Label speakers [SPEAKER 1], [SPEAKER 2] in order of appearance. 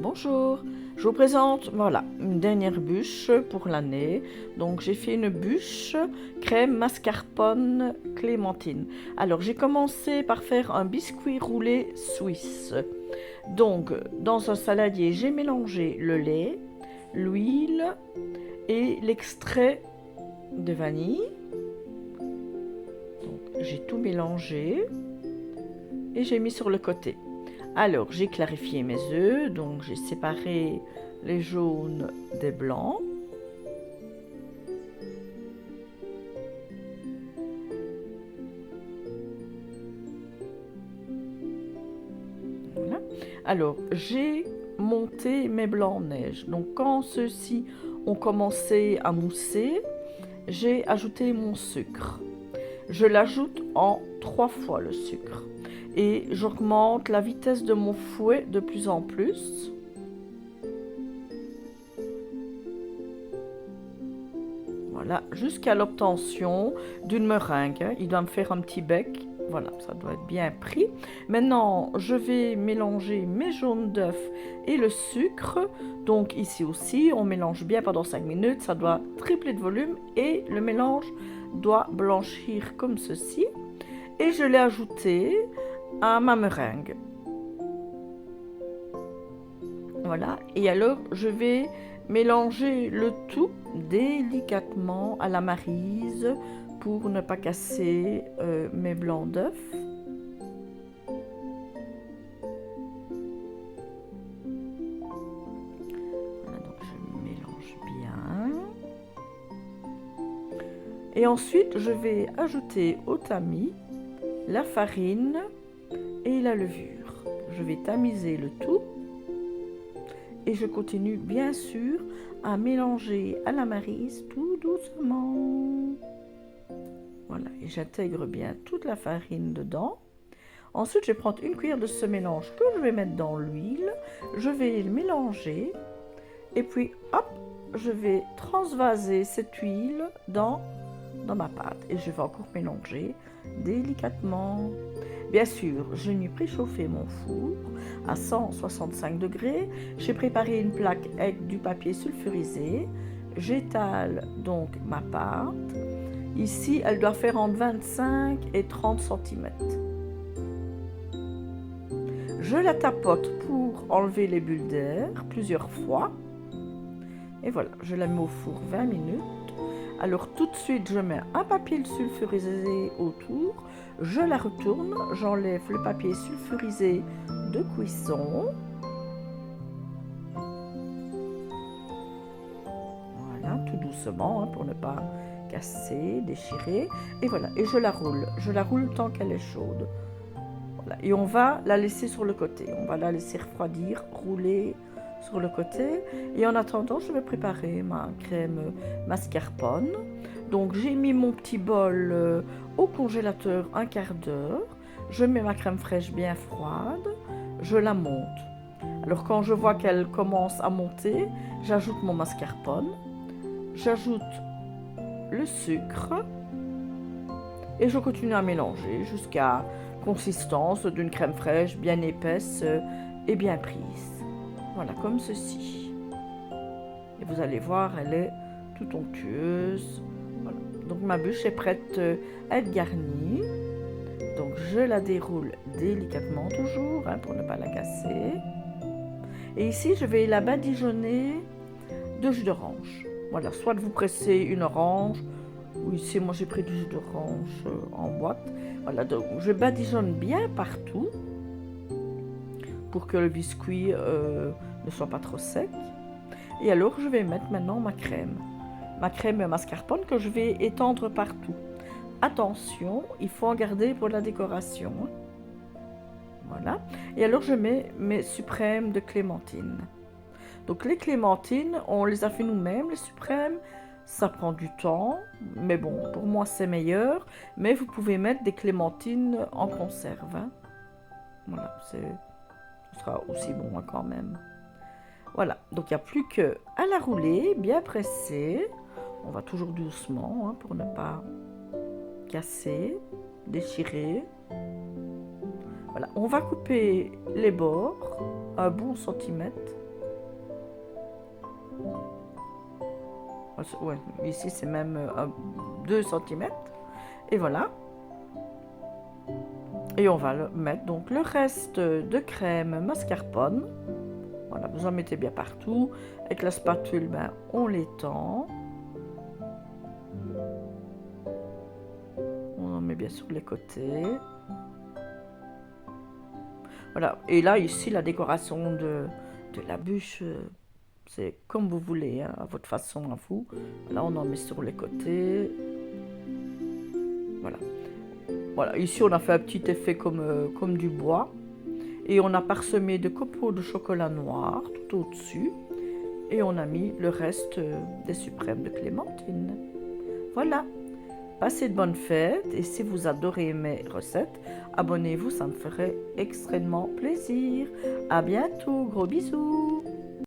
[SPEAKER 1] Bonjour, je vous présente voilà une dernière bûche pour l'année. Donc j'ai fait une bûche crème mascarpone clémentine. Alors j'ai commencé par faire un biscuit roulé suisse. Donc dans un saladier j'ai mélangé le lait, l'huile et l'extrait de vanille. Donc j'ai tout mélangé et j'ai mis sur le côté. Alors, j'ai clarifié mes œufs, donc j'ai séparé les jaunes des blancs. Voilà. Alors, j'ai monté mes blancs neige. Donc, quand ceux-ci ont commencé à mousser, j'ai ajouté mon sucre. Je l'ajoute en 3 fois le sucre. Et j'augmente la vitesse de mon fouet de plus en plus. Voilà, jusqu'à l'obtention d'une meringue. Il doit me faire un petit bec. Voilà, ça doit être bien pris. Maintenant, je vais mélanger mes jaunes d'œufs et le sucre. Donc ici aussi, on mélange bien pendant 5 minutes. Ça doit tripler de volume et le mélange doit blanchir comme ceci. Et je l'ai ajouté à ma meringue. Voilà, et alors je vais mélanger le tout délicatement à la maryse pour ne pas casser mes blancs d'œufs. Voilà, donc je mélange bien. Et ensuite, je vais ajouter au tamis la farine et la levure. Je vais tamiser le tout. Et je continue bien sûr à mélanger à la maryse tout doucement. Voilà, et j'intègre bien toute la farine dedans. Ensuite, je vais prendre une cuillère de ce mélange que je vais mettre dans l'huile. Je vais le mélanger. Et puis, hop, je vais transvaser cette huile dans ma pâte. Et je vais encore mélanger délicatement. Bien sûr, je n'ai préchauffé mon four à 165 degrés. J'ai préparé une plaque avec du papier sulfurisé. J'étale donc ma pâte. Ici, elle doit faire entre 25 et 30 cm. Je la tapote pour enlever les bulles d'air plusieurs fois. Et voilà, je la mets au four 20 minutes. Alors tout de suite, je mets un papier sulfurisé autour. Je la retourne, j'enlève le papier sulfurisé de cuisson. Voilà, tout doucement pour ne pas casser, déchirer. Et voilà, et je la roule tant qu'elle est chaude. Voilà. Et on va la laisser sur le côté, on va la laisser refroidir, rouler sur le côté. Et en attendant, je vais préparer ma crème mascarpone. Donc j'ai mis mon petit bol au congélateur un quart d'heure. Je mets ma crème fraîche bien froide, je la monte. Alors quand je vois qu'elle commence à monter, j'ajoute mon mascarpone, j'ajoute le sucre et je continue à mélanger jusqu'à consistance d'une crème fraîche bien épaisse et bien prise. Voilà, comme ceci. Et vous allez voir, elle est tout onctueuse. Voilà. Donc ma bûche est prête à être garnie. Donc je la déroule délicatement toujours pour ne pas la casser. Et ici, je vais la badigeonner de jus d'orange. Voilà, soit vous pressez une orange, ou ici, moi j'ai pris du jus d'orange en boîte. Voilà, donc je badigeonne bien partout pour que le biscuit ne soit pas trop sec. Et alors, je vais mettre maintenant ma crème mascarpone que je vais étendre partout. Attention, il faut en garder pour la décoration. Voilà. Et alors, je mets mes suprêmes de clémentine. Donc, les clémentines, on les a fait nous-mêmes, les suprêmes. Ça prend du temps, mais bon, pour moi, c'est meilleur. Mais vous pouvez mettre des clémentines en conserve. Voilà, ce sera aussi bon quand même. Voilà, donc il n'y a plus qu'à la rouler, bien pressée. On va toujours doucement pour ne pas casser, déchirer. Voilà, on va couper les bords un bon centimètre. Ouais, ici c'est même 2 cm. Et voilà. Et on va mettre donc le reste de crème mascarpone. Voilà, vous en mettez bien partout. Avec la spatule, ben, on l'étend. On en met bien sur les côtés. Voilà, et là ici la décoration de la bûche, c'est comme vous voulez, hein, à votre façon, à vous. Là on en met sur les côtés. Voilà. Voilà, ici on a fait un petit effet comme du bois. Et on a parsemé de copeaux de chocolat noir tout au-dessus. Et on a mis le reste des suprêmes de clémentine. Voilà. Passez de bonnes fêtes et si vous adorez mes recettes, abonnez-vous, ça me ferait extrêmement plaisir. À bientôt, gros bisous.